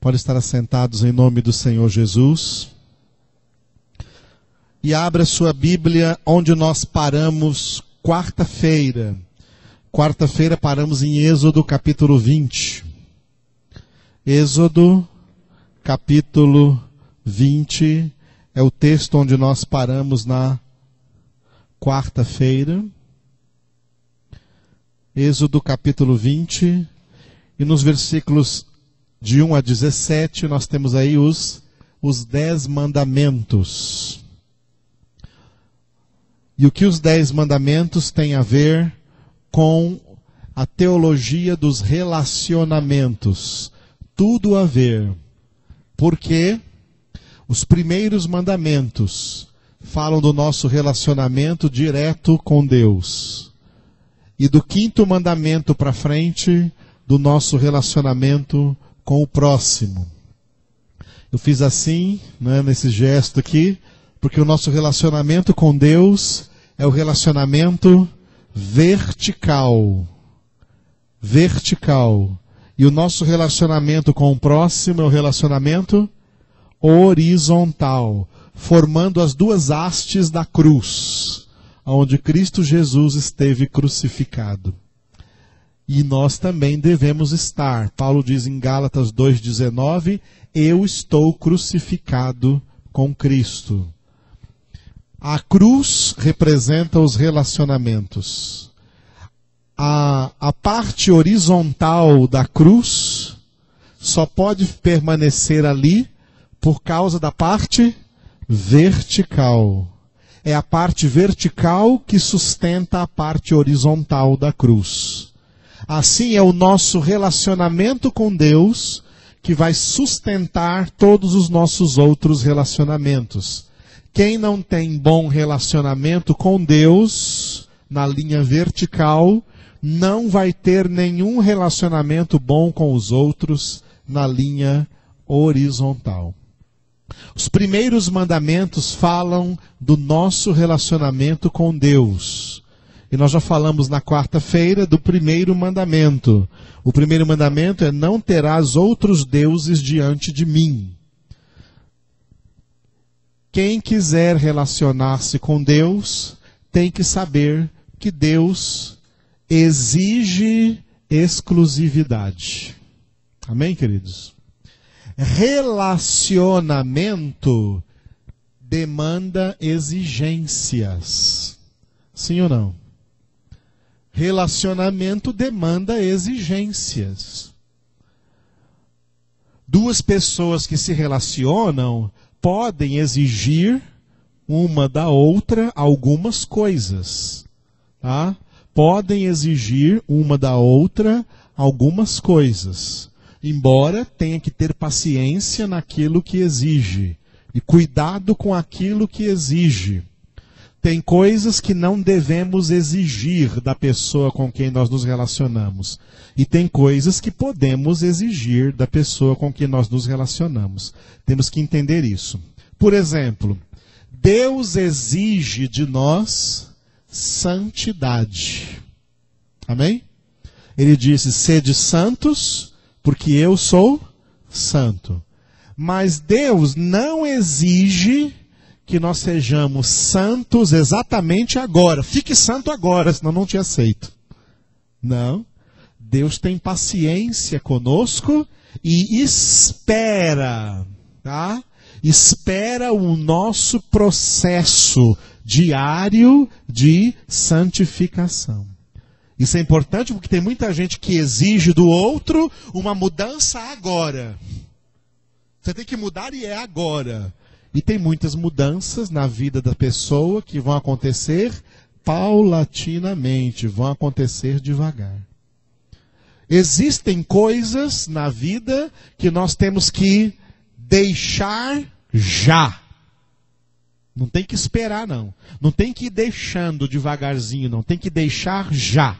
Pode estar assentados em nome do Senhor Jesus. E abra sua Bíblia onde nós paramos quarta-feira. Quarta-feira paramos em Êxodo capítulo 20. Êxodo capítulo 20 é o texto onde nós paramos na quarta-feira. Êxodo capítulo 20. E nos versículos de 1 a 17 nós temos aí os 10 mandamentos. E o que os 10 mandamentos têm a ver com a teologia dos relacionamentos? Tudo a ver. Porque os primeiros mandamentos falam do nosso relacionamento direto com Deus. E do 5º mandamento para frente, do nosso relacionamento com o próximo. Eu fiz assim, nesse gesto aqui, porque o nosso relacionamento com Deus é o relacionamento vertical. Vertical. E o nosso relacionamento com o próximo é o relacionamento horizontal, formando as duas hastes da cruz, onde Cristo Jesus esteve crucificado. E nós também devemos estar. Paulo diz em Gálatas 2,19, eu estou crucificado com Cristo. A cruz representa os relacionamentos. A parte horizontal da cruz só pode permanecer ali por causa da parte vertical. É a parte vertical que sustenta a parte horizontal da cruz. Assim é o nosso relacionamento com Deus que vai sustentar todos os nossos outros relacionamentos. Quem não tem bom relacionamento com Deus na linha vertical, não vai ter nenhum relacionamento bom com os outros na linha horizontal. Os primeiros mandamentos falam do nosso relacionamento com Deus. E nós já falamos na quarta-feira do primeiro mandamento. O primeiro mandamento é: não terás outros deuses diante de mim. Quem quiser relacionar-se com Deus tem que saber que Deus exige exclusividade. Amém, queridos? Relacionamento demanda exigências. Sim ou não? Relacionamento demanda exigências. Duas pessoas que se relacionam podem exigir uma da outra algumas coisas. Tá? Podem exigir uma da outra algumas coisas. Embora tenha que ter paciência naquilo que exige. E cuidado com aquilo que exige. Tem coisas que não devemos exigir da pessoa com quem nós nos relacionamos. E tem coisas que podemos exigir da pessoa com quem nós nos relacionamos. Temos que entender isso. Por exemplo, Deus exige de nós santidade. Amém? Ele disse: sede santos, porque eu sou santo. Mas Deus não exige que nós sejamos santos exatamente agora. Fique santo agora, senão não te aceito. Não. Deus tem paciência conosco e espera, tá? Espera o nosso processo diário de santificação. Isso é importante porque tem muita gente que exige do outro uma mudança agora. Você tem que mudar e é agora. E tem muitas mudanças na vida da pessoa que vão acontecer paulatinamente, vão acontecer devagar. Existem coisas na vida que nós temos que deixar já. Não tem que esperar, não. Não tem que ir deixando devagarzinho, não. Tem que deixar já.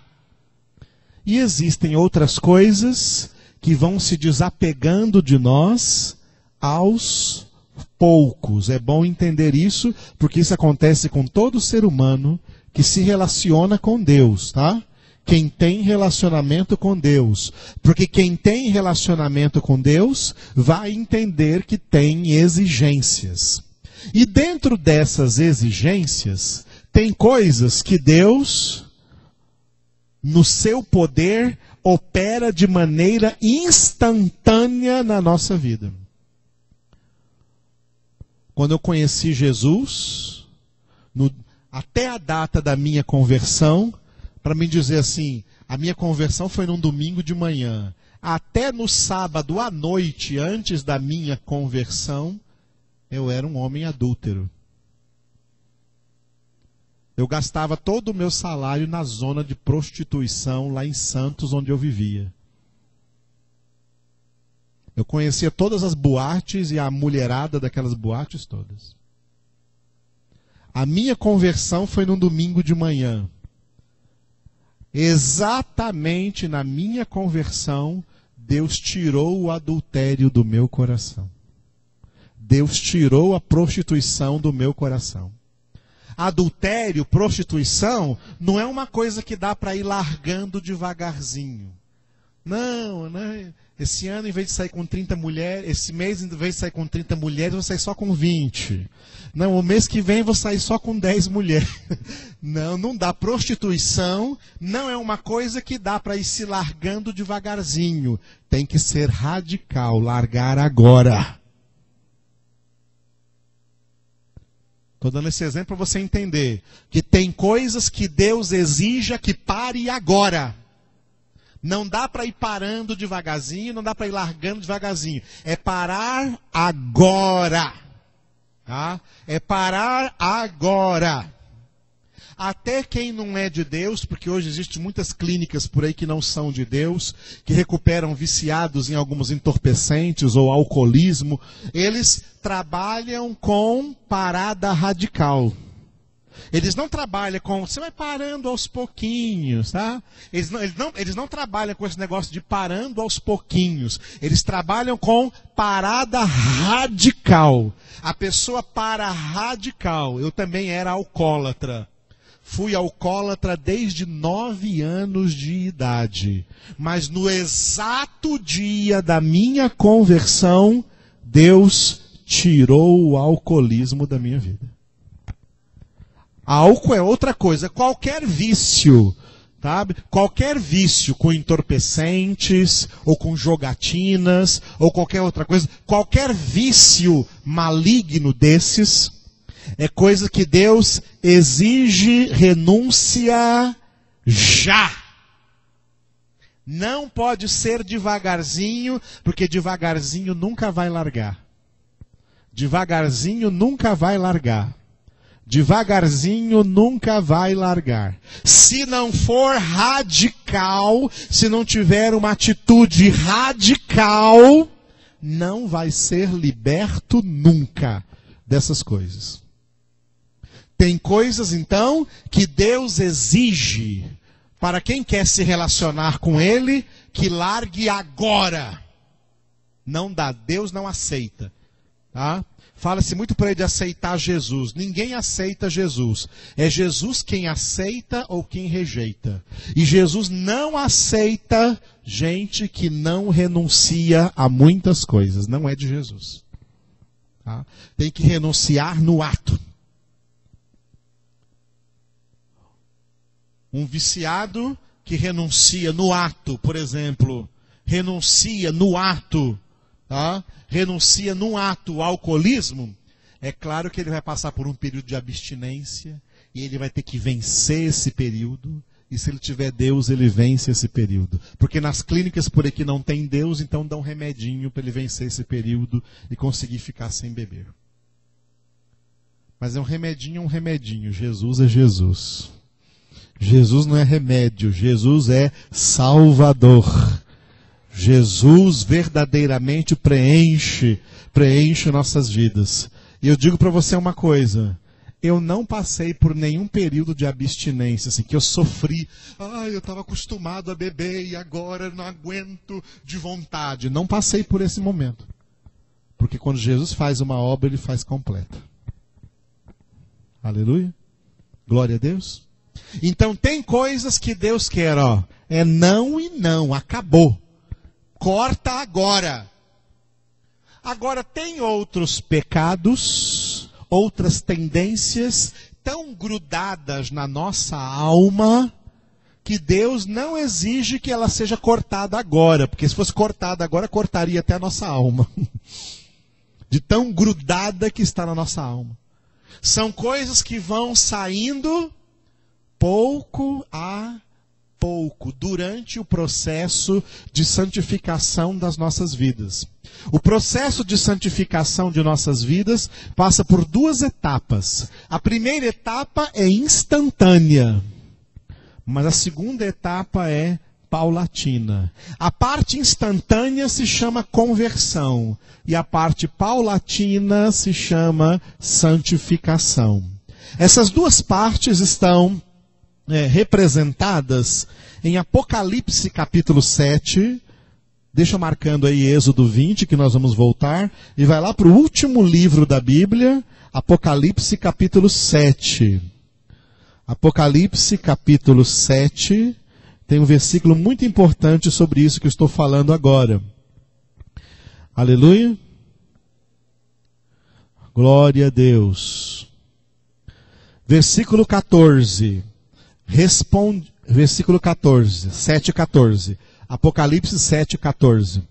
E existem outras coisas que vão se desapegando de nós aos poucos. É bom entender isso, porque isso acontece com todo ser humano que se relaciona com Deus, tá? quem tem relacionamento com Deus. Porque quem tem relacionamento com Deus vai entender que tem exigências. E dentro dessas exigências, tem coisas que Deus, no seu poder, opera de maneira instantânea na nossa vida. Quando eu conheci Jesus, até a data da minha conversão, para me dizer assim, a minha conversão foi num domingo de manhã. Até no sábado à noite, antes da minha conversão, eu era um homem adúltero. Eu gastava todo o meu salário na zona de prostituição, lá em Santos, onde eu vivia. Eu conhecia todas as boates e a mulherada daquelas boates todas. A minha conversão foi num domingo de manhã. Exatamente na minha conversão, Deus tirou o adultério do meu coração. Deus tirou a prostituição do meu coração. Adultério, prostituição, não é uma coisa que dá para ir largando devagarzinho. Não, né? Esse ano, em vez de sair com 30 mulheres, esse mês, em vez de sair com 30 mulheres, eu vou sair só com 20. Não, o mês que vem eu vou sair só com 10 mulheres. Não, não dá. Prostituição não é uma coisa que dá para ir se largando devagarzinho. Tem que ser radical, largar agora. Estou dando esse exemplo para você entender que tem coisas que Deus exija que pare agora. Não dá para ir parando devagarzinho, não dá para ir largando devagarzinho. É parar agora. Tá? É parar agora. Até quem não é de Deus, porque hoje existem muitas clínicas por aí que não são de Deus, que recuperam viciados em alguns entorpecentes ou alcoolismo, eles trabalham com parada radical. Eles não trabalham com... Você vai parando aos pouquinhos, tá? Eles não trabalham com esse negócio de parando aos pouquinhos. Eles trabalham com parada radical. A pessoa para radical. Eu também era alcoólatra. Fui alcoólatra desde 9 anos de idade. Mas no exato dia da minha conversão, Deus tirou o alcoolismo da minha vida. Álcool é outra coisa. Qualquer vício, sabe? Qualquer vício com entorpecentes, ou com jogatinas, ou qualquer outra coisa, qualquer vício maligno desses, é coisa que Deus exige renúncia já. Não pode ser devagarzinho, porque devagarzinho nunca vai largar. Devagarzinho nunca vai largar. Devagarzinho nunca vai largar. Se não for radical, se não tiver uma atitude radical, não vai ser liberto nunca dessas coisas. Tem coisas, então, que Deus exige para quem quer se relacionar com Ele, que largue agora. Não dá, Deus não aceita. Tá? Fala-se muito por aí de aceitar Jesus. Ninguém aceita Jesus. É Jesus quem aceita ou quem rejeita. E Jesus não aceita gente que não renuncia a muitas coisas. Não é de Jesus. Tá? Tem que renunciar no ato. Um viciado que renuncia no ato, por exemplo, renuncia no ato, tá? Renuncia num ato ao alcoolismo, é claro que ele vai passar por um período de abstinência e ele vai ter que vencer esse período. E se ele tiver Deus, ele vence esse período. Porque nas clínicas por aqui não tem Deus, então dá um remedinho para ele vencer esse período e conseguir ficar sem beber. Mas é um remedinho. Jesus é Jesus. Jesus não é remédio, Jesus é Salvador. Jesus verdadeiramente preenche nossas vidas. E eu digo para você uma coisa, eu não passei por nenhum período de abstinência, assim, que eu sofri. Eu estava acostumado a beber e agora não aguento de vontade. Não passei por esse momento. Porque quando Jesus faz uma obra, ele faz completa. Aleluia. Glória a Deus. Então tem coisas que Deus quer, ó, é não e não, acabou. Corta agora. Agora tem outros pecados, outras tendências tão grudadas na nossa alma, que Deus não exige que ela seja cortada agora, porque se fosse cortada agora, cortaria até a nossa alma. De tão grudada que está na nossa alma. São coisas que vão saindo pouco a pouco, durante o processo de santificação das nossas vidas. O processo de santificação de nossas vidas passa por duas etapas. A primeira etapa é instantânea, mas a segunda etapa é paulatina. A parte instantânea se chama conversão e a parte paulatina se chama santificação. Essas duas partes estão representadas em Apocalipse capítulo 7, deixa marcando aí Êxodo 20, que nós vamos voltar, e vai lá para o último livro da Bíblia, Apocalipse capítulo 7. Apocalipse capítulo 7, tem um versículo muito importante sobre isso que eu estou falando agora. Aleluia. Glória a Deus. Versículo 14. Versículo 14, 7:14. Apocalipse 7:14.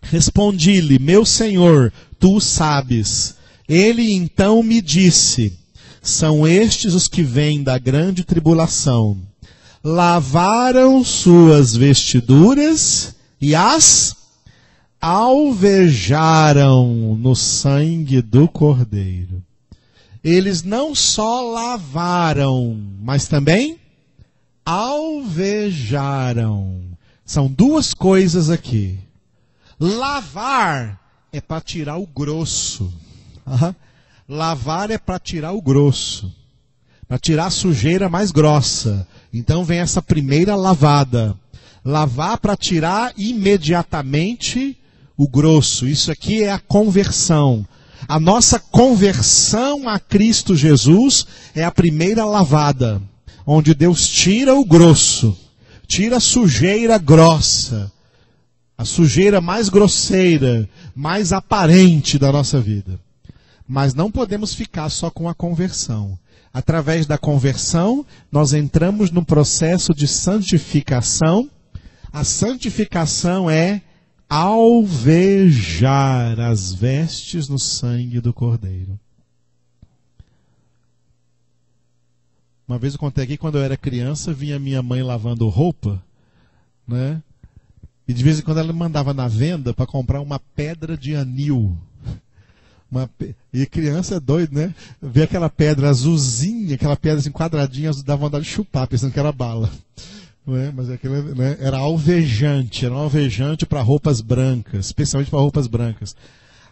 Respondi-lhe, meu Senhor, tu o sabes. Ele então me disse, são estes os que vêm da grande tribulação. Lavaram suas vestiduras e as alvejaram no sangue do Cordeiro. Eles não só lavaram, mas também alvejaram. São duas coisas aqui. Lavar é para tirar o grosso. Lavar é para tirar o grosso. Para tirar a sujeira mais grossa. Então vem essa primeira lavada. Lavar para tirar imediatamente o grosso. Isso aqui é a conversão. A nossa conversão a Cristo Jesus é a primeira lavada, onde Deus tira o grosso, tira a sujeira grossa, a sujeira mais grosseira, mais aparente da nossa vida. Mas não podemos ficar só com a conversão. Através da conversão, nós entramos no processo de santificação. A santificação é alvejar as vestes no sangue do Cordeiro. Uma vez eu contei aqui, quando eu era criança, vinha minha mãe lavando roupa, né? E de vez em quando ela me mandava na venda para comprar uma pedra de anil. E criança é doido, né? Ver aquela pedra azulzinha, aquela pedra assim quadradinha, dá vontade de chupar, pensando que era bala. Mas aquilo, né, era um alvejante para roupas brancas, especialmente para roupas brancas.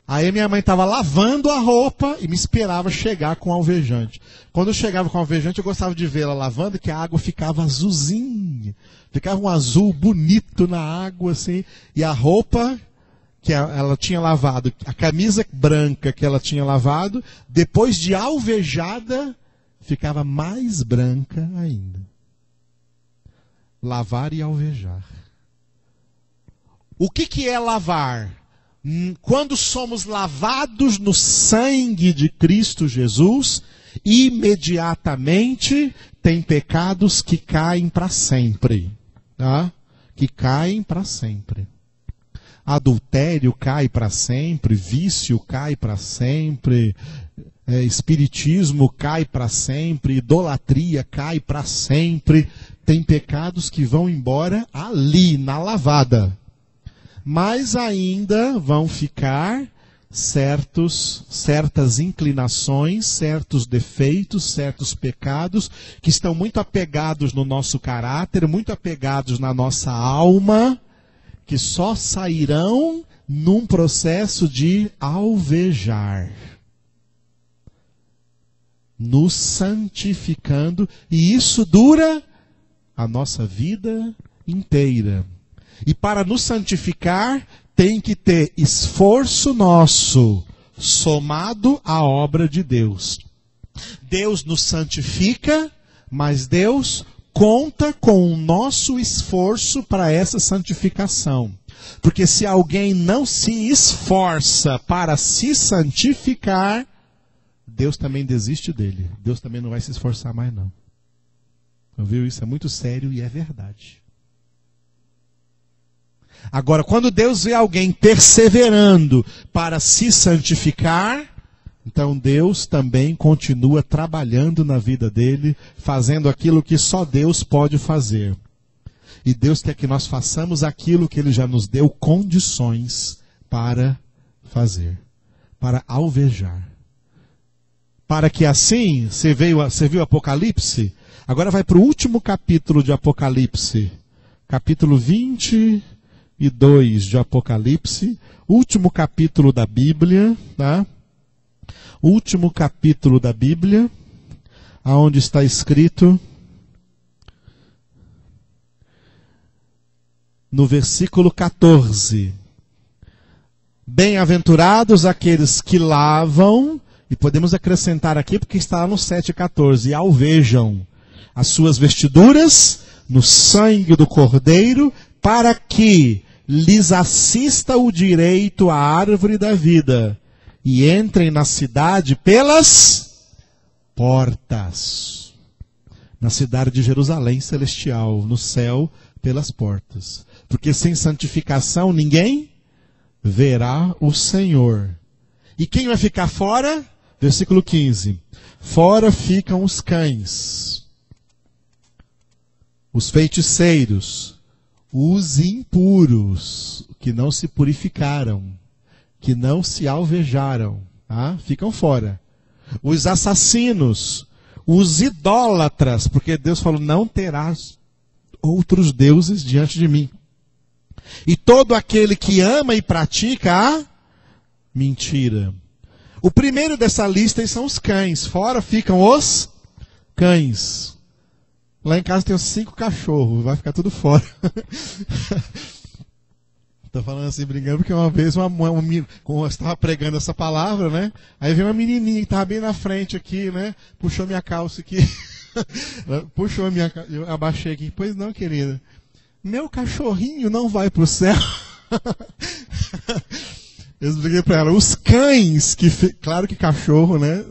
Aí minha mãe estava lavando a roupa e me esperava chegar com o alvejante. Quando eu chegava com o alvejante, eu gostava de ver ela lavando, que a água ficava azulzinha. Ficava um azul bonito na água, assim. E a roupa que ela tinha lavado, a camisa branca que ela tinha lavado, depois de alvejada, ficava mais branca ainda. Lavar e alvejar. O que é lavar? Quando somos lavados no sangue de Cristo Jesus, imediatamente tem pecados que caem para sempre. Tá? Que caem para sempre. Adultério cai para sempre, vício cai para sempre, espiritismo cai para sempre, idolatria cai para sempre. Tem pecados que vão embora ali, na lavada. Mas ainda vão ficar certas inclinações, certos defeitos, certos pecados que estão muito apegados no nosso caráter, muito apegados na nossa alma, que só sairão num processo de alvejar, nos santificando, e isso dura a nossa vida inteira. E para nos santificar, tem que ter esforço nosso, somado à obra de Deus. Deus nos santifica, mas Deus conta com o nosso esforço para essa santificação. Porque se alguém não se esforça para se santificar, Deus também desiste dele. Deus também não vai se esforçar mais, não. Viu? Isso é muito sério e é verdade. Agora, quando Deus vê alguém perseverando para se santificar, então Deus também continua trabalhando na vida dele, fazendo aquilo que só Deus pode fazer. E Deus quer que nós façamos aquilo que Ele já nos deu condições para fazer, para alvejar. Para que assim, você viu Apocalipse? Agora vai para o último capítulo de Apocalipse, capítulo 22 de Apocalipse, último capítulo da Bíblia, tá? Último capítulo da Bíblia, aonde está escrito, no versículo 14, bem-aventurados aqueles que lavam, e podemos acrescentar aqui porque está lá no 7,14, e alvejam as suas vestiduras no sangue do Cordeiro, para que lhes assista o direito à árvore da vida, e entrem na cidade pelas portas. Na cidade de Jerusalém celestial, no céu, pelas portas. Porque sem santificação ninguém verá o Senhor. E quem vai ficar fora? Versículo 15. Fora ficam os cães, os feiticeiros, os impuros, que não se purificaram, que não se alvejaram, tá? Ficam fora. Os assassinos, os idólatras, porque Deus falou, não terás outros deuses diante de mim. E todo aquele que ama e pratica a mentira. O primeiro dessa lista são os cães. Fora ficam os cães. Lá em casa tem uns 5 cachorros. Vai ficar tudo fora. Estou falando assim, brincando, porque uma vez como eu estava pregando essa palavra, né? Aí veio uma menininha que estava bem na frente aqui, né? Puxou minha calça aqui. Puxou minha calça. Eu abaixei aqui. Pois não, querida. Meu cachorrinho não vai para o céu. Eu expliquei para ela, os cães, claro que cachorro, né,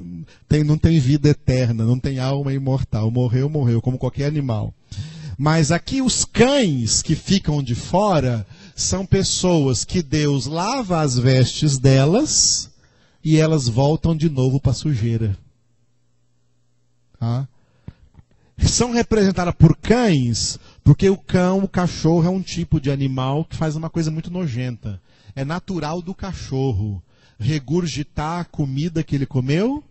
não tem vida eterna, não tem alma imortal, morreu, como qualquer animal. Mas aqui os cães que ficam de fora são pessoas que Deus lava as vestes delas e elas voltam de novo para a sujeira. Tá? São representadas por cães porque o cachorro é um tipo de animal que faz uma coisa muito nojenta. É natural do cachorro regurgitar a comida que ele comeu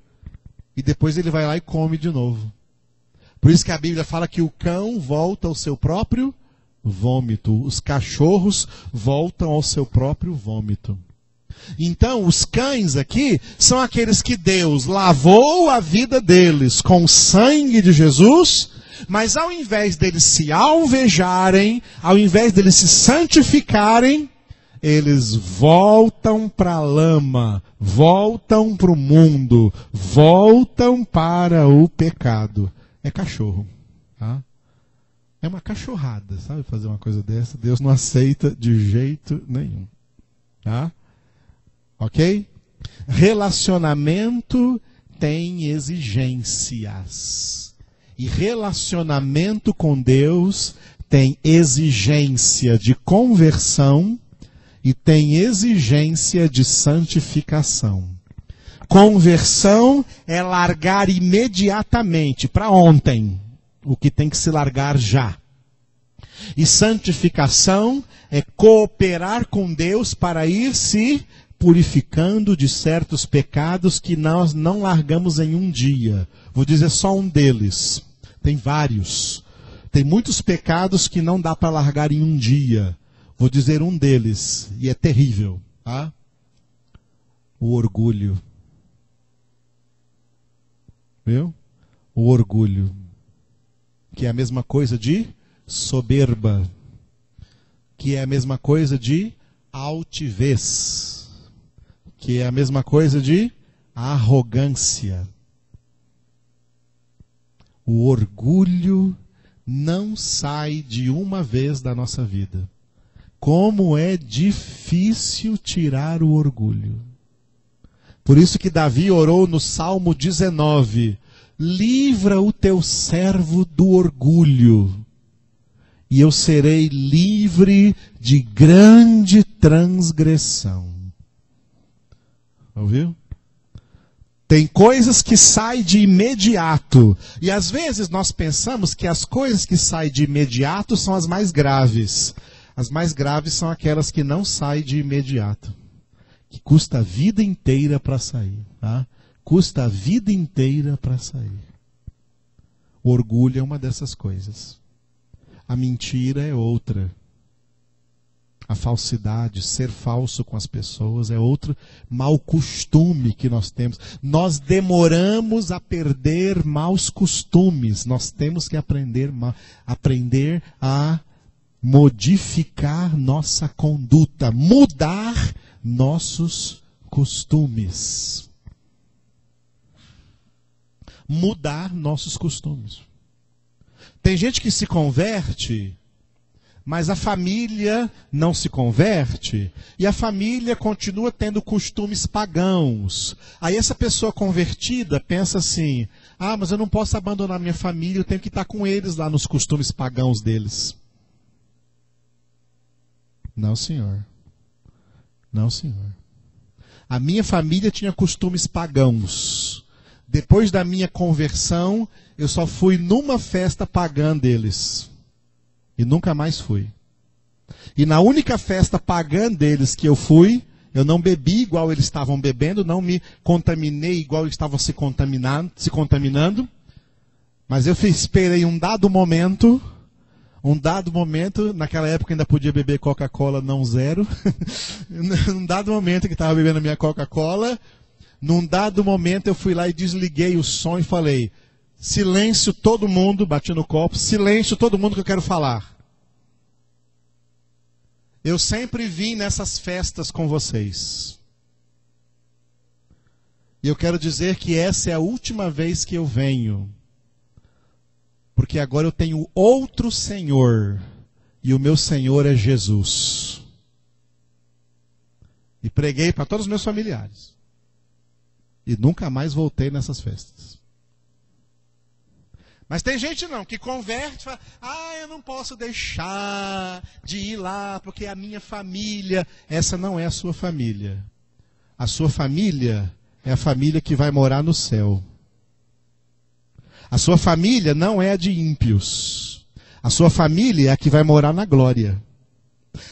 e depois ele vai lá e come de novo. Por isso que a Bíblia fala que o cão volta ao seu próprio vômito. Os cachorros voltam ao seu próprio vômito. Então, os cães aqui são aqueles que Deus lavou a vida deles com o sangue de Jesus, mas ao invés deles se alvejarem, ao invés deles se santificarem, eles voltam para a lama, voltam para o mundo, voltam para o pecado. É cachorro. Tá? É uma cachorrada, sabe? Fazer uma coisa dessa. Deus não aceita de jeito nenhum. Tá? Ok? Relacionamento tem exigências. E relacionamento com Deus tem exigência de conversão e tem exigência de santificação. Conversão é largar imediatamente, para ontem, o que tem que se largar já. E santificação é cooperar com Deus para ir se purificando de certos pecados que nós não largamos em um dia. Vou dizer só um deles. Tem vários. Tem muitos pecados que não dá para largar em um dia. Vou dizer um deles, e é terrível. Tá? O orgulho. Viu? O orgulho. Que é a mesma coisa de soberba. Que é a mesma coisa de altivez. Que é a mesma coisa de arrogância. O orgulho não sai de uma vez da nossa vida. Como é difícil tirar o orgulho. Por isso que Davi orou no Salmo 19: livra o teu servo do orgulho, e eu serei livre de grande transgressão. Ouviu? Tem coisas que saem de imediato. E às vezes nós pensamos que as coisas que saem de imediato são as mais graves. As mais graves são aquelas que não saem de imediato. Que custa a vida inteira para sair. Tá? Custa a vida inteira para sair. O orgulho é uma dessas coisas. A mentira é outra. A falsidade, ser falso com as pessoas é outro mau costume que nós temos. Nós demoramos a perder maus costumes. Nós temos que aprender a modificar nossa conduta, mudar nossos costumes. Mudar nossos costumes. Tem gente que se converte, mas a família não se converte, e a família continua tendo costumes pagãos. Aí essa pessoa convertida pensa assim: ah, mas eu não posso abandonar minha família, eu tenho que estar com eles lá nos costumes pagãos deles. Não, senhor. Não, senhor. A minha família tinha costumes pagãos. Depois da minha conversão, eu só fui numa festa pagã deles. E nunca mais fui. E na única festa pagã deles que eu fui, eu não bebi igual eles estavam bebendo, não me contaminei igual eles estavam se contaminando. Mas eu esperei um dado momento, naquela época ainda podia beber Coca-Cola não zero. Num dado momento que estava bebendo a minha Coca-Cola, num dado momento eu fui lá e desliguei o som e falei: silêncio todo mundo, bati no copo, silêncio todo mundo que eu quero falar. Eu sempre vim nessas festas com vocês. E eu quero dizer que essa é a última vez que eu venho. Porque agora eu tenho outro Senhor, e o meu Senhor é Jesus. E preguei para todos os meus familiares. E nunca mais voltei nessas festas. Mas tem gente não, que converte e fala: ah, eu não posso deixar de ir lá, porque é a minha família. Essa não é a sua família. A sua família é a família que vai morar no céu. A sua família não é a de ímpios. A sua família é a que vai morar na glória.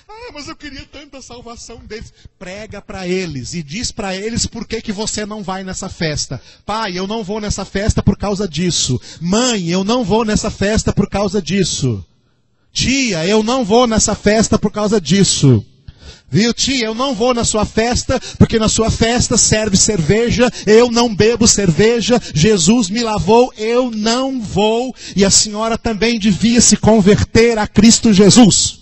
Ah, mas eu queria tanto a salvação deles. Prega para eles e diz para eles por que você não vai nessa festa. Pai, eu não vou nessa festa por causa disso. Mãe, eu não vou nessa festa por causa disso. Tia, eu não vou nessa festa por causa disso. Viu, tia, eu não vou na sua festa, porque na sua festa serve cerveja, eu não bebo cerveja, Jesus me lavou, eu não vou. E a senhora também devia se converter a Cristo Jesus.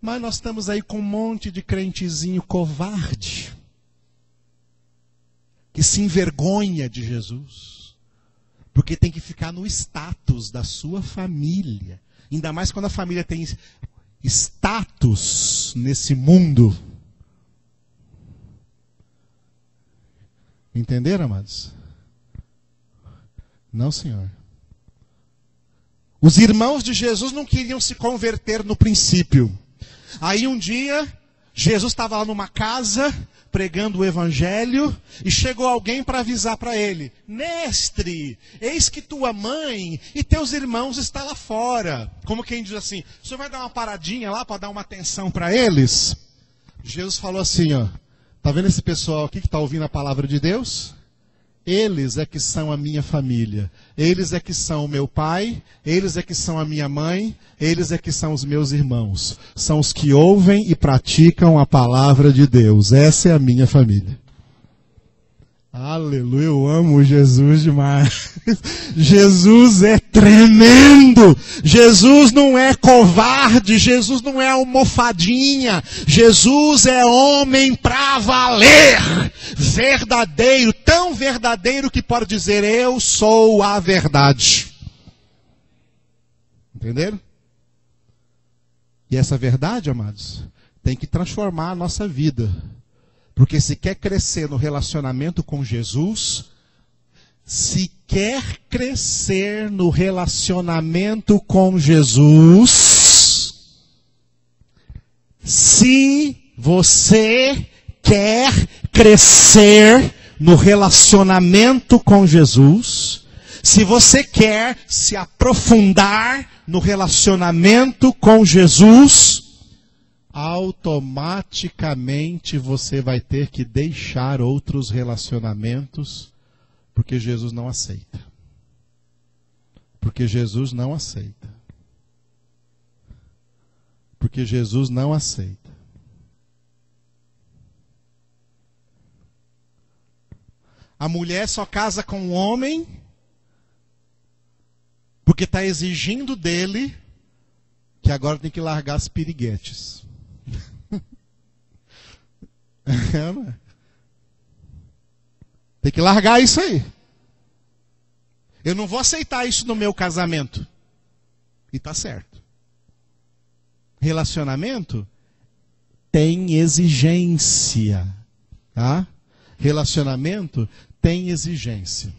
Mas nós estamos aí com um monte de crentezinho covarde, que se envergonha de Jesus, porque tem que ficar no status da sua família. Ainda mais quando a família tem status nesse mundo. Entenderam, amados? Não, senhor. Os irmãos de Jesus não queriam se converter no princípio. Aí um dia, Jesus estava lá numa casa, pregando o evangelho, e chegou alguém para avisar para ele: mestre, eis que tua mãe e teus irmãos estão lá fora. Como quem diz assim: o senhor vai dar uma paradinha lá para dar uma atenção para eles? Jesus falou assim, ó: tá vendo esse pessoal aqui que está ouvindo a palavra de Deus? Eles é que são a minha família. Eles é que são o meu pai. Eles é que são a minha mãe. Eles é que são os meus irmãos. São os que ouvem e praticam a palavra de Deus. Essa é a minha família. Aleluia, eu amo Jesus demais. Jesus é tremendo. Jesus não é covarde. Jesus não é almofadinha. Jesus é homem pra valer. Verdadeiro, tão verdadeiro que pode dizer: eu sou a verdade. Entenderam? E essa verdade, amados, tem que transformar a nossa vida. Porque se quer crescer no relacionamento com Jesus, se quer crescer no relacionamento com Jesus, se você quer crescer no relacionamento com Jesus, se você quer se aprofundar no relacionamento com Jesus, automaticamente você vai ter que deixar outros relacionamentos, porque Jesus não aceita. Porque Jesus não aceita. Porque Jesus não aceita. A mulher só casa com o homem porque está exigindo dele que agora tem que largar as piriguetes. Tem que largar isso aí. Eu não vou aceitar isso no meu casamento. E tá certo. Relacionamento tem exigência, tá? Relacionamento tem exigência.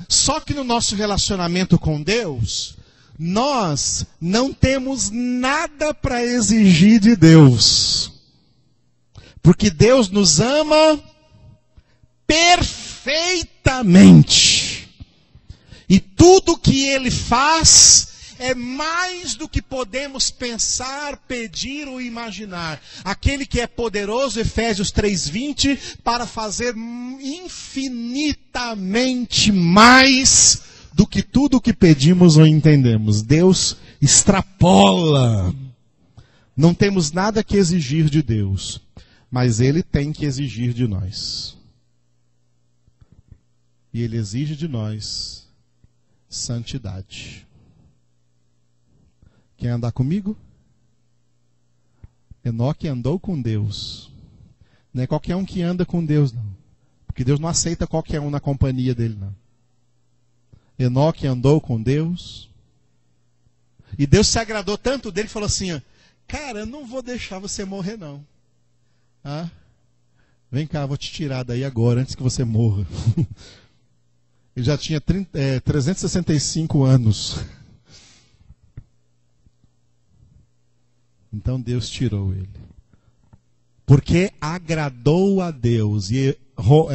Só que no nosso relacionamento com Deus, nós não temos nada para exigir de Deus. Porque Deus nos ama perfeitamente. E tudo que Ele faz é mais do que podemos pensar, pedir ou imaginar. Aquele que é poderoso, Efésios 3:20, para fazer infinitamente mais do que tudo o que pedimos ou entendemos. Deus extrapola. Não temos nada que exigir de Deus, mas Ele tem que exigir de nós. E Ele exige de nós santidade. Quer andar comigo? Enoque andou com Deus. Não é qualquer um que anda com Deus, não. Porque Deus não aceita qualquer um na companhia dele, não. Enoque andou com Deus. E Deus se agradou tanto dele que falou assim: cara, eu não vou deixar você morrer, não. Ah? Vem cá, vou te tirar daí agora, antes que você morra. Ele já tinha 365 anos. Então Deus tirou ele. Porque agradou a Deus. E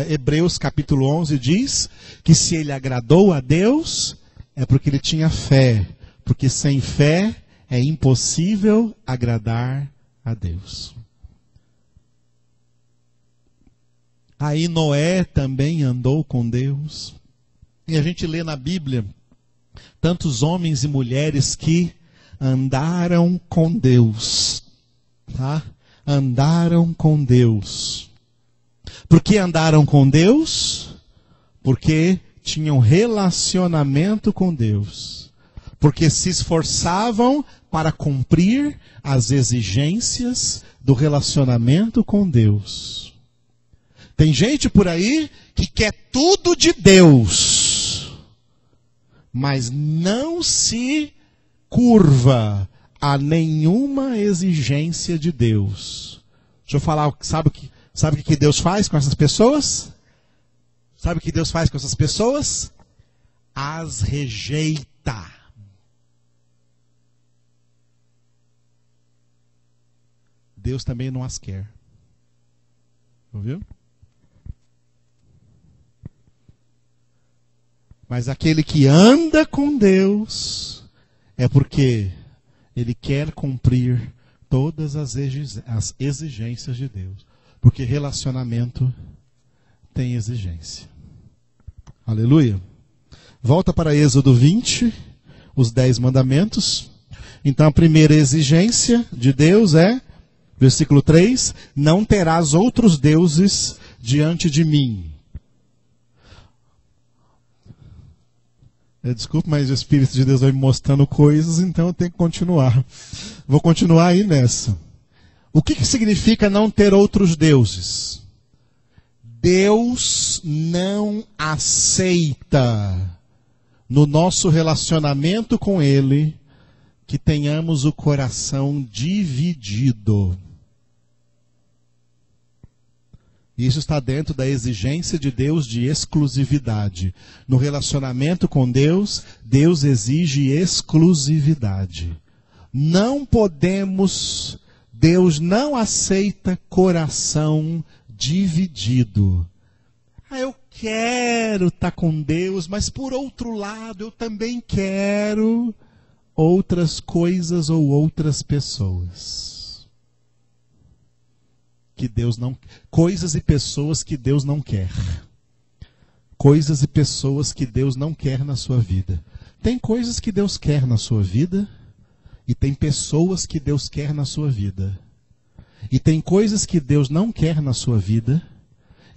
Hebreus capítulo 11 diz que se ele agradou a Deus, é porque ele tinha fé. Porque sem fé é impossível agradar a Deus. Aí Noé também andou com Deus. E a gente lê na Bíblia tantos homens e mulheres que andaram com Deus. Tá? Andaram com Deus. Por que andaram com Deus? Porque tinham relacionamento com Deus. Porque se esforçavam para cumprir as exigências do relacionamento com Deus. Tem gente por aí que quer tudo de Deus, mas não se curva a nenhuma exigência de Deus. Deixa eu falar, sabe o que Deus faz com essas pessoas? Sabe o que Deus faz com essas pessoas? As rejeita. Deus também não as quer. Ouviu? Mas aquele que anda com Deus é porque ele quer cumprir todas as exigências de Deus. Porque relacionamento tem exigência. Aleluia. Volta para Êxodo 20, os 10 mandamentos. Então a primeira exigência de Deus é, versículo 3, não terás outros deuses diante de mim. Desculpa, mas o Espírito de Deus vai me mostrando coisas, então eu tenho que continuar. Vou continuar aí nessa. O que significa não ter outros deuses? Deus não aceita, no nosso relacionamento com Ele, que tenhamos o coração dividido. Isso está dentro da exigência de Deus de exclusividade. No relacionamento com Deus, Deus exige exclusividade. Não podemos, Deus não aceita coração dividido. Eu quero estar com Deus, mas por outro lado eu também quero outras coisas ou outras pessoas. Que Deus não, coisas e pessoas que Deus não quer. Coisas e pessoas que Deus não quer na sua vida. Tem coisas que Deus quer na sua vida e tem pessoas que Deus quer na sua vida. E tem coisas que Deus não quer na sua vida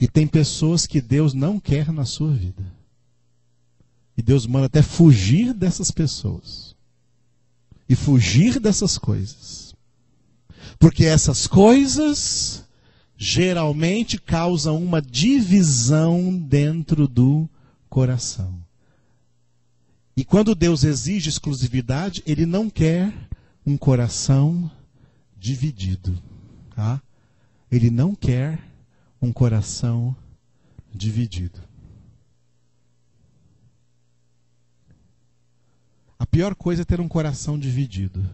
e tem pessoas que Deus não quer na sua vida. E Deus manda até fugir dessas pessoas. E fugir dessas coisas. Porque essas coisas geralmente causam uma divisão dentro do coração. E quando Deus exige exclusividade, Ele não quer um coração dividido. Tá? Ele não quer um coração dividido. A pior coisa é ter um coração dividido.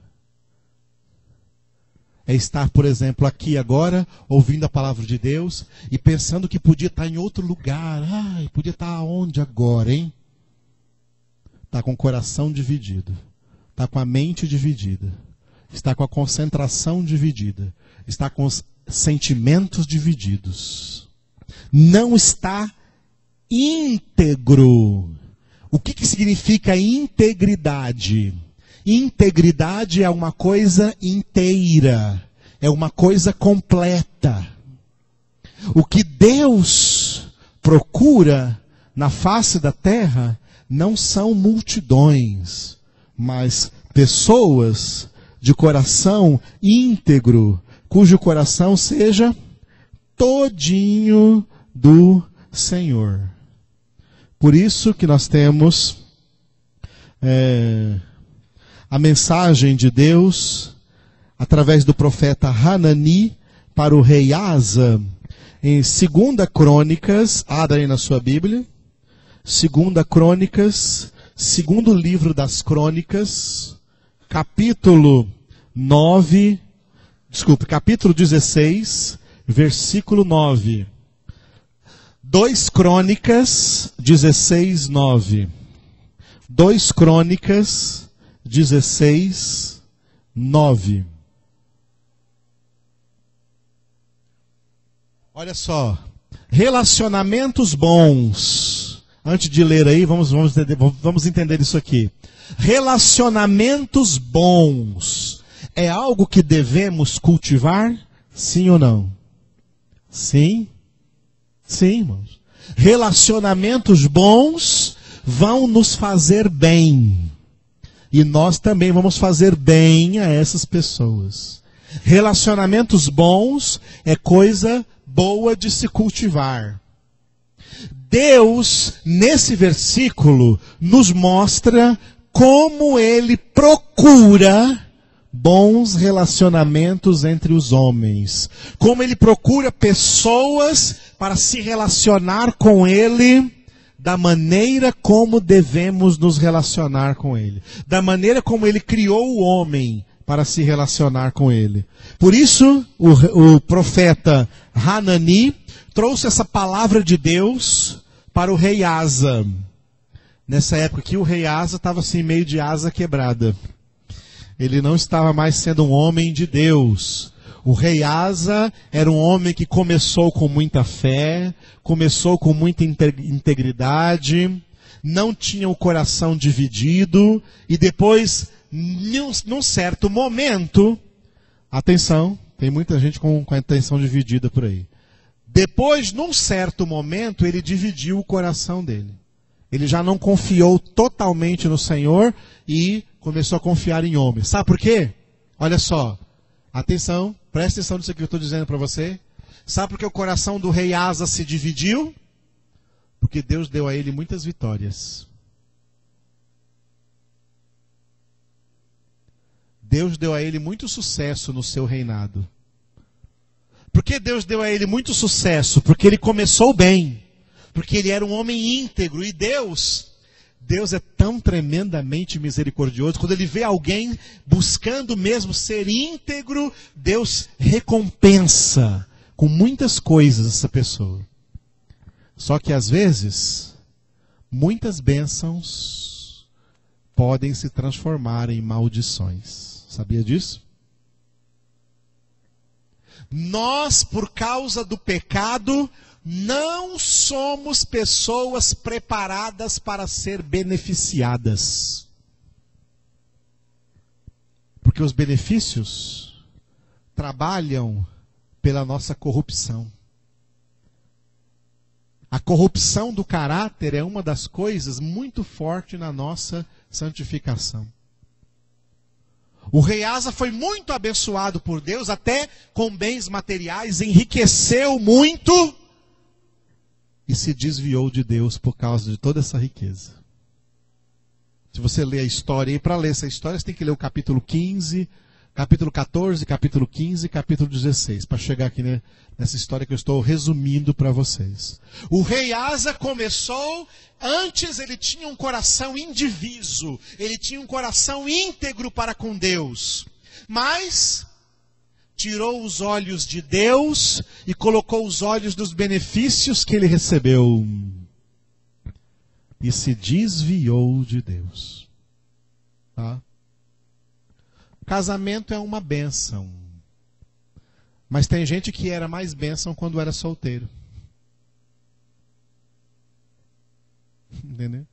É estar, por exemplo, aqui agora, ouvindo a palavra de Deus e pensando que podia estar em outro lugar. Ai, podia estar onde agora, hein? Está com o coração dividido. Está com a mente dividida. Está com a concentração dividida. Está com os sentimentos divididos. Não está íntegro. O que significa integridade? Integridade é uma coisa inteira, é uma coisa completa. O que Deus procura na face da terra não são multidões, mas pessoas de coração íntegro, cujo coração seja todinho do Senhor. Por isso que nós temos a mensagem de Deus, através do profeta Hanani, para o rei Asa, em 2 Crônicas, abra aí na sua Bíblia, 2 Crônicas, segundo livro das Crônicas, capítulo 16, versículo 9. 2 Crônicas 16, 9. 2 Crônicas 16, 9. Olha só. Relacionamentos bons. Antes de ler aí, vamos entender isso aqui. Relacionamentos bons é algo que devemos cultivar? Sim ou não? Sim? Sim, irmãos. Relacionamentos bons vão nos fazer bem. E nós também vamos fazer bem a essas pessoas. Relacionamentos bons é coisa boa de se cultivar. Deus, nesse versículo, nos mostra como Ele procura bons relacionamentos entre os homens. Como Ele procura pessoas para se relacionar com Ele da maneira como devemos nos relacionar com Ele. Da maneira como Ele criou o homem para se relacionar com Ele. Por isso, o profeta Hanani trouxe essa palavra de Deus para o rei Asa. Nessa época aqui, o rei Asa estava assim, meio de asa quebrada. Ele não estava mais sendo um homem de Deus. O rei Asa era um homem que começou com muita fé, começou com muita integridade, não tinha o coração dividido, e depois, num certo momento, atenção, tem muita gente com a atenção dividida por aí. Depois, num certo momento, ele dividiu o coração dele. Ele já não confiou totalmente no Senhor e começou a confiar em homens. Sabe por quê? Olha só. Atenção, presta atenção nisso que eu estou dizendo para você. Sabe por que o coração do rei Asa se dividiu? Porque Deus deu a ele muitas vitórias. Deus deu a ele muito sucesso no seu reinado. Por que Deus deu a ele muito sucesso? Porque ele começou bem. Porque ele era um homem íntegro. E Deus é tão tremendamente misericordioso. Quando ele vê alguém buscando mesmo ser íntegro, Deus recompensa com muitas coisas essa pessoa. Só que às vezes, muitas bênçãos podem se transformar em maldições. Sabia disso? Nós, por causa do pecado, não somos pessoas preparadas para ser beneficiadas. Porque os benefícios trabalham pela nossa corrupção. A corrupção do caráter é uma das coisas muito forte na nossa santificação. O rei Asa foi muito abençoado por Deus, até com bens materiais, enriqueceu muito e se desviou de Deus por causa de toda essa riqueza. Se você ler a história, e para ler essa história, você tem que ler o capítulo 15, capítulo 14, capítulo 15 e capítulo 16, para chegar aqui nessa história que eu estou resumindo para vocês. O rei Asa começou, antes ele tinha um coração indiviso, ele tinha um coração íntegro para com Deus, mas tirou os olhos de Deus e colocou os olhos dos benefícios que ele recebeu e se desviou de Deus. Tá? Casamento é uma bênção. Mas tem gente que era mais bênção quando era solteiro. Entendeu?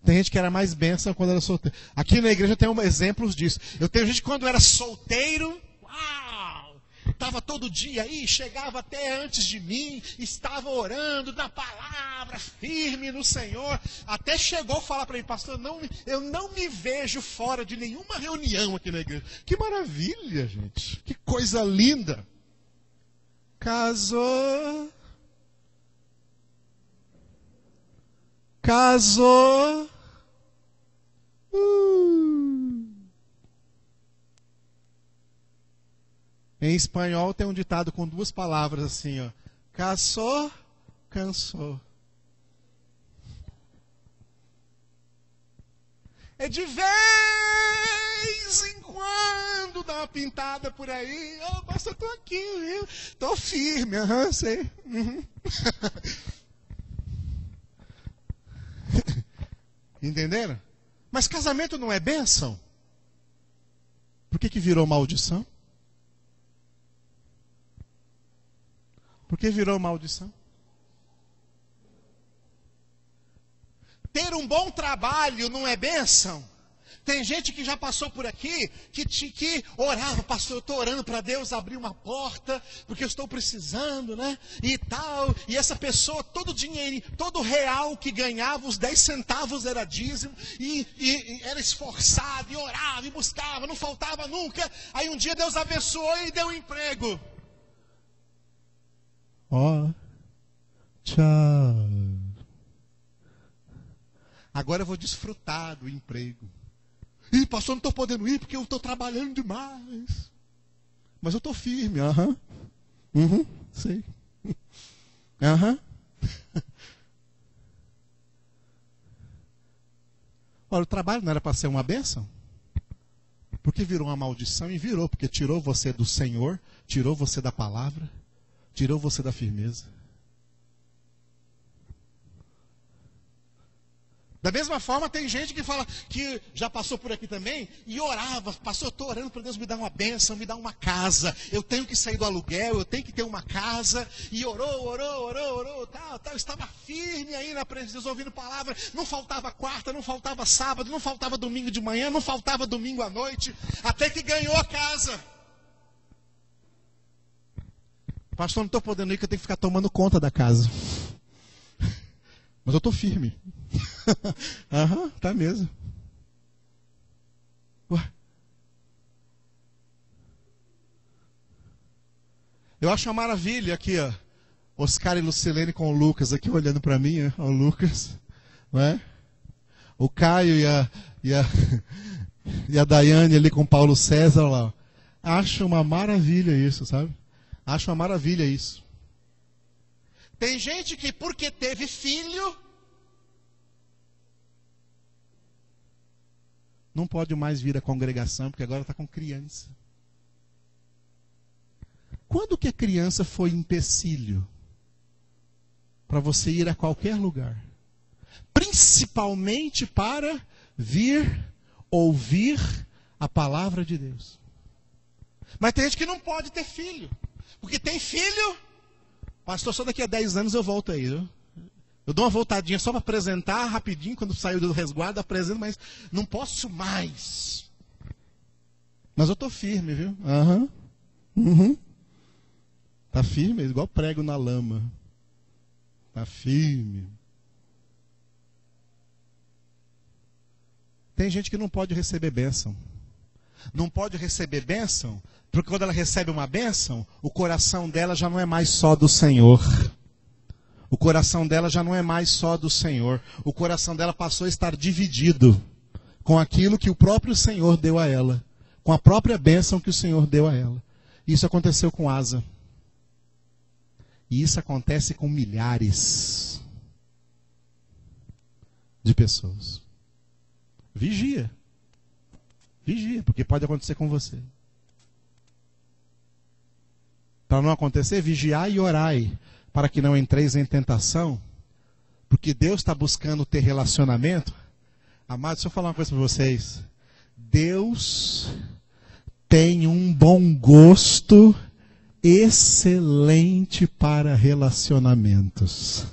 Tem gente que era mais bênção quando era solteiro. Aqui na igreja tem exemplos disso. Eu tenho gente que quando era solteiro, uau! Estava todo dia aí, chegava até antes de mim, estava orando na palavra, firme no Senhor. Até chegou a falar para mim, pastor, eu não me vejo fora de nenhuma reunião aqui na igreja. Que maravilha, gente. Que coisa linda. Casou. Em espanhol tem um ditado com duas palavras assim, ó. Casou, cansou. É de vez em quando dá uma pintada por aí. Oh, pastor, estou aqui, viu? Estou firme, sei. Uhum. Entenderam? Mas casamento não é bênção? Por que virou maldição? Por que virou maldição? Ter um bom trabalho não é bênção? Tem gente que já passou por aqui, que orava, pastor, eu estou orando para Deus abrir uma porta, porque eu estou precisando, né? E tal, e essa pessoa, todo dinheiro, todo real que ganhava, os 10 centavos era dízimo, e era esforçado, e orava, e buscava, não faltava nunca. Aí um dia Deus abençoou e deu um emprego. Ó, tchau. Agora eu vou desfrutar do emprego. Ih, pastor, não estou podendo ir porque eu estou trabalhando demais. Mas eu estou firme, sei. Olha, o trabalho não era para ser uma bênção? Porque virou uma maldição e virou, porque tirou você do Senhor, tirou você da palavra, tirou você da firmeza. Da mesma forma, tem gente que fala que já passou por aqui também e orava, pastor, eu estou orando para Deus me dar uma bênção, me dar uma casa. Eu tenho que sair do aluguel, eu tenho que ter uma casa. E orou, tal. Estava firme aí na presença de Deus, ouvindo palavra. Não faltava quarta, não faltava sábado, não faltava domingo de manhã, não faltava domingo à noite. Até que ganhou a casa. Pastor, não estou podendo ir, que eu tenho que ficar tomando conta da casa. Mas eu estou firme. Aham, tá mesmo. Ué. Eu acho uma maravilha aqui, ó. Oscar e Lucilene com o Lucas aqui olhando para mim, ó, o Lucas, não é? O Caio e a Daiane ali com o Paulo César lá. Acho uma maravilha isso, sabe? Acho uma maravilha isso. Tem gente que porque teve filho não pode mais vir à congregação porque agora está com criança. Quando que a criança foi empecilho para você ir a qualquer lugar? Principalmente para vir ouvir a palavra de Deus. Mas tem gente que não pode ter filho. Porque tem filho, pastor, só daqui a 10 anos eu volto aí. Eu dou uma voltadinha só para apresentar rapidinho, quando saiu do resguardo, apresento, mas não posso mais. Mas eu estou firme, viu? Aham. Uhum. Tá firme, igual prego na lama. Tá firme. Tem gente que não pode receber bênção. Não pode receber bênção, porque quando ela recebe uma bênção, o coração dela já não é mais só do Senhor. O coração dela já não é mais só do Senhor. O coração dela passou a estar dividido com aquilo que o próprio Senhor deu a ela. Com a própria bênção que o Senhor deu a ela. Isso aconteceu com Asa. E isso acontece com milhares de pessoas. Vigia. Vigia, porque pode acontecer com você. Para não acontecer, vigiai e orai, para que não entreis em tentação, porque Deus está buscando ter relacionamento. Amados, deixa eu falar uma coisa para vocês. Deus tem um bom gosto excelente para relacionamentos.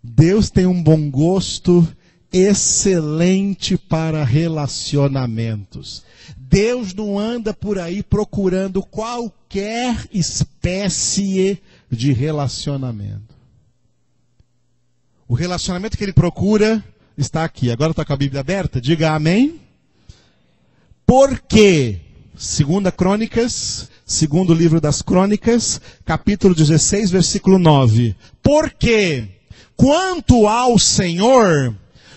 Deus tem um bom gosto excelente para relacionamentos. Deus não anda por aí procurando qualquer espécie de relacionamento. O relacionamento que ele procura está aqui. Agora está com a Bíblia aberta? Diga amém. Porque, segunda Crônicas, segundo livro das Crônicas, capítulo 16, versículo 9. Porque, quanto ao Senhor,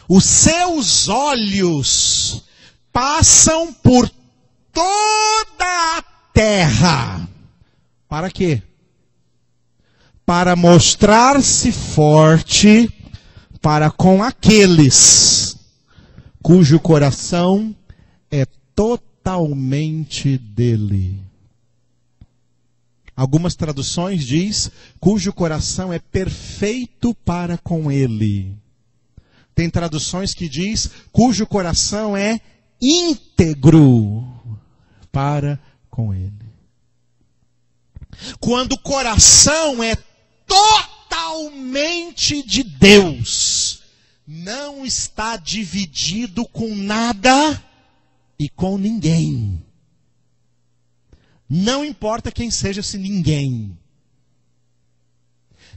os seus olhos passam por toda a terra. Para quê? Para mostrar-se forte para com aqueles cujo coração é totalmente dele. Algumas traduções diz, cujo coração é perfeito para com ele. Tem traduções que diz, cujo coração é íntegro para com ele. Quando o coração é totalmente de Deus, não está dividido com nada e com ninguém. Não importa quem seja esse ninguém.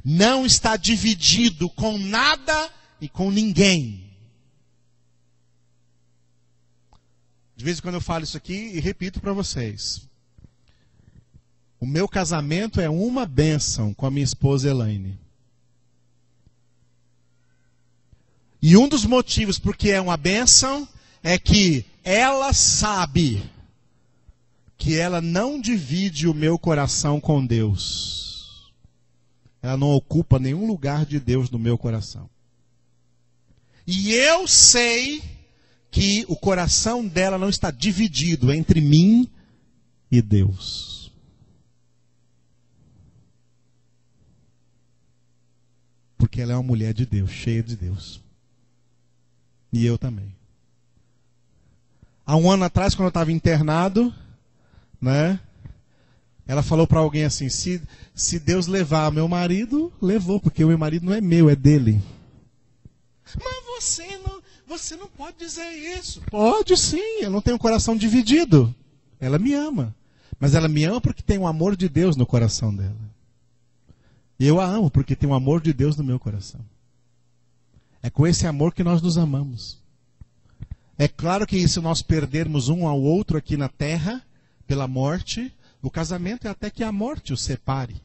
Não está dividido com nada e com ninguém. De vez em quando eu falo isso aqui e repito para vocês. O meu casamento é uma bênção com a minha esposa Elaine. E um dos motivos por que é uma bênção é que ela sabe que ela não divide o meu coração com Deus. Ela não ocupa nenhum lugar de Deus no meu coração. E eu sei que o coração dela não está dividido entre mim e Deus. Porque ela é uma mulher de Deus, cheia de Deus. E eu também. Há um ano atrás, quando eu estava internado, né? Ela falou para alguém assim, se Deus levar meu marido, levou, porque o meu marido não é meu, é dele. Mas você não pode dizer isso. Pode sim, eu não tenho um coração dividido. Ela me ama. Mas ela me ama porque tem o amor de Deus no coração dela. E eu a amo porque tem o amor de Deus no meu coração. É com esse amor que nós nos amamos. É claro que se nós perdermos um ao outro aqui na terra, pela morte, o casamento é até que a morte os separe.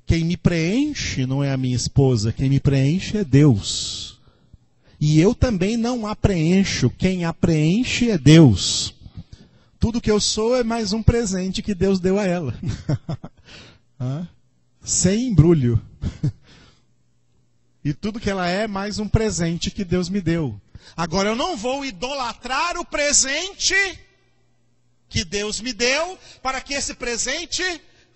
Quem me preenche não é a minha esposa, quem me preenche é Deus. E eu também não a preencho, quem a preenche é Deus. Tudo que eu sou é mais um presente que Deus deu a ela. Sem embrulho. E tudo que ela é mais um presente que Deus me deu. Agora eu não vou idolatrar o presente que Deus me deu para que esse presente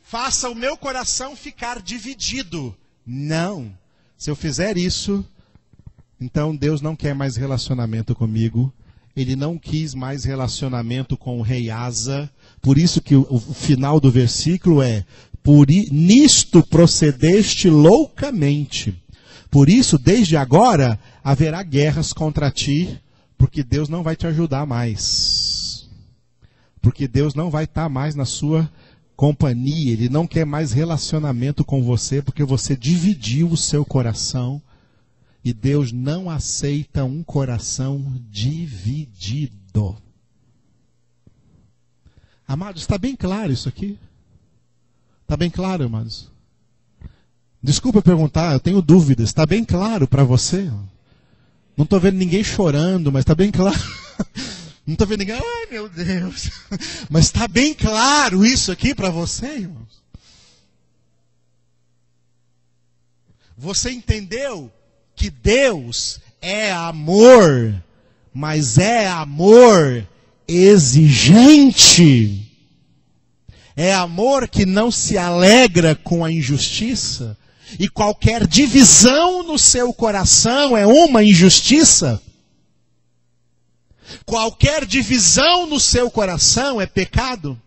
faça o meu coração ficar dividido. Não. Se eu fizer isso, então Deus não quer mais relacionamento comigo. Ele não quis mais relacionamento com o rei Asa. Por isso que o final do versículo é: nisto procedeste loucamente. Por isso, desde agora, haverá guerras contra ti, porque Deus não vai te ajudar mais. Porque Deus não vai estar mais na sua companhia. Ele não quer mais relacionamento com você, porque você dividiu o seu coração. E Deus não aceita um coração dividido. Amados, está bem claro isso aqui? Está bem claro, amados? Desculpa perguntar, eu tenho dúvidas. Está bem claro para você? Não estou vendo ninguém chorando, mas está bem claro. Não estou vendo ninguém, ai meu Deus. Mas está bem claro isso aqui para você, irmãos? Você entendeu que Deus é amor, mas é amor exigente. É amor que não se alegra com a injustiça. E qualquer divisão no seu coração é uma injustiça. Qualquer divisão no seu coração é pecado.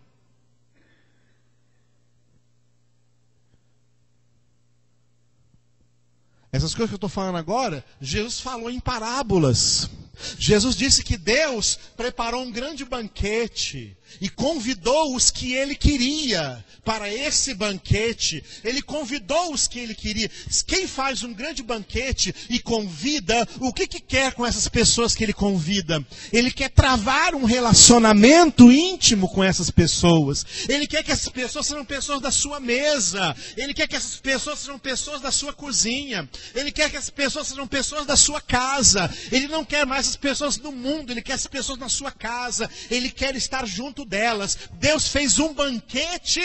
Essas coisas que eu estou falando agora, Jesus falou em parábolas. Jesus disse que Deus preparou um grande banquete e convidou os que Ele queria para esse banquete. Ele convidou os que Ele queria. Quem faz um grande banquete e convida, o que quer com essas pessoas que Ele convida? Ele quer travar um relacionamento íntimo com essas pessoas. Ele quer que essas pessoas sejam pessoas da sua mesa. Ele quer que essas pessoas sejam pessoas da sua cozinha. Ele quer que essas pessoas sejam pessoas da sua casa. Ele não quer mais as pessoas do mundo, Ele quer as pessoas na sua casa, Ele quer estar junto delas. Deus fez um banquete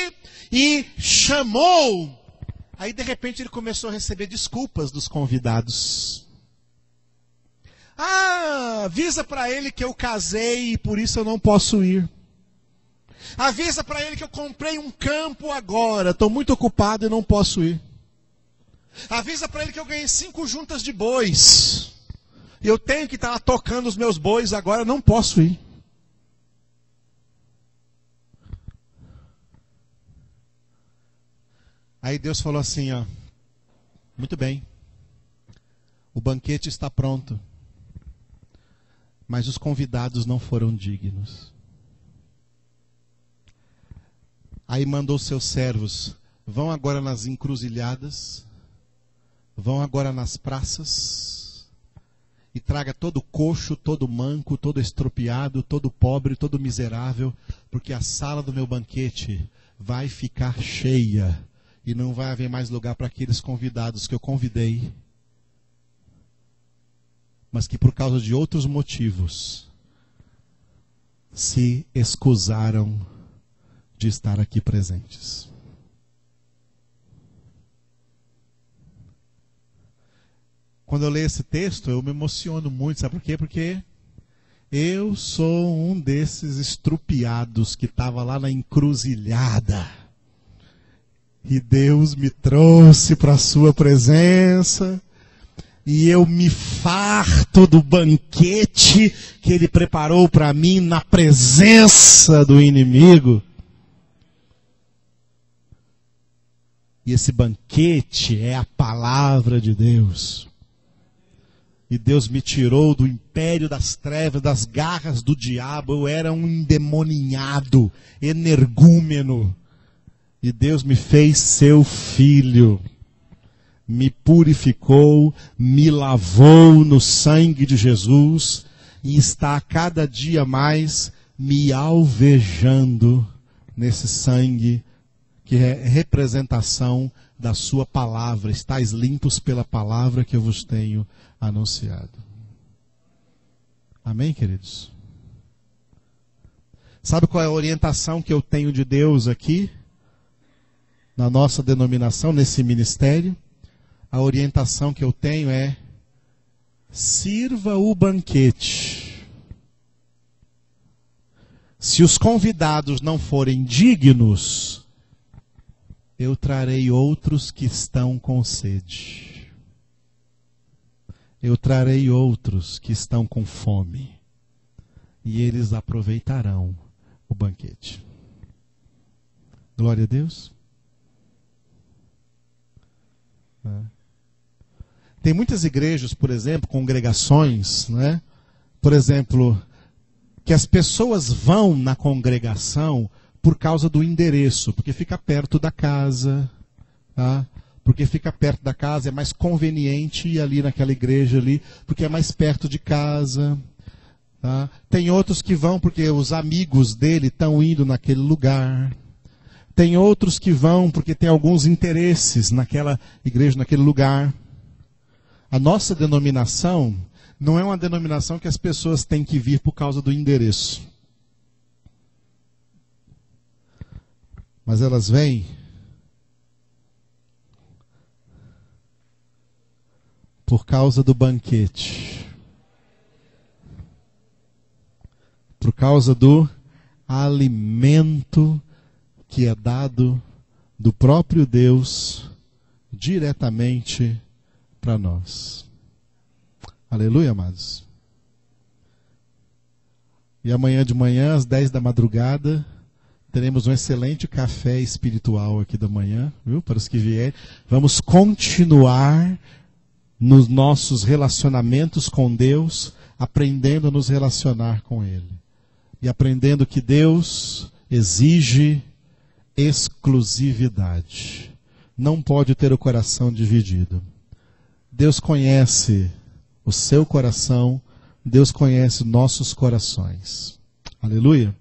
e chamou. Aí de repente Ele começou a receber desculpas dos convidados. Avisa para ele que eu casei e por isso eu não posso ir. Avisa para ele que eu comprei um campo agora, estou muito ocupado e não posso ir. Avisa para ele que eu ganhei 5 juntas de bois. Eu tenho que estar lá tocando os meus bois agora, não posso ir. Aí Deus falou assim, muito bem, o banquete está pronto, mas os convidados não foram dignos. Aí mandou seus servos, vão agora nas encruzilhadas, vão agora nas praças, e traga todo coxo, todo manco, todo estropiado, todo pobre, todo miserável, porque a sala do meu banquete vai ficar cheia e não vai haver mais lugar para aqueles convidados que eu convidei, mas que por causa de outros motivos se escusaram de estar aqui presentes. Quando eu leio esse texto, eu me emociono muito. Sabe por quê? Porque eu sou um desses estrupiados que estava lá na encruzilhada. E Deus me trouxe para a sua presença. E eu me farto do banquete que Ele preparou para mim na presença do inimigo. E esse banquete é a palavra de Deus. E Deus me tirou do império das trevas, das garras do diabo. Eu era um endemoninhado, energúmeno. E Deus me fez seu filho. me purificou, me lavou no sangue de Jesus e está a cada dia mais me alvejando nesse sangue que é representação da sua palavra. Estais limpos pela palavra que eu vos tenho anunciado. Amém, queridos? Sabe qual é a orientação que eu tenho de Deus aqui? Na nossa denominação, nesse ministério? A orientação que eu tenho é: sirva o banquete. Se os convidados não forem dignos, eu trarei outros que estão com sede. Eu trarei outros que estão com fome. E eles aproveitarão o banquete. Glória a Deus. Tem muitas igrejas, por exemplo, congregações, né? Por exemplo, que as pessoas vão na congregação por causa do endereço, porque fica perto da casa, tá? Porque fica perto da casa, é mais conveniente ir ali naquela igreja ali, porque é mais perto de casa. Tá? Tem outros que vão porque os amigos dele estão indo naquele lugar. Tem outros que vão porque tem alguns interesses naquela igreja, naquele lugar. A nossa denominação não é uma denominação que as pessoas têm que vir por causa do endereço. Mas elas vêm por causa do banquete. Por causa do alimento que é dado do próprio Deus diretamente para nós. Aleluia, amados. E amanhã de manhã, às 10 da madrugada, teremos um excelente café espiritual aqui da manhã, viu? Para os que vierem. Vamos continuar nos nossos relacionamentos com Deus, aprendendo a nos relacionar com Ele. E aprendendo que Deus exige exclusividade. Não pode ter o coração dividido. Deus conhece o seu coração, Deus conhece nossos corações. Aleluia.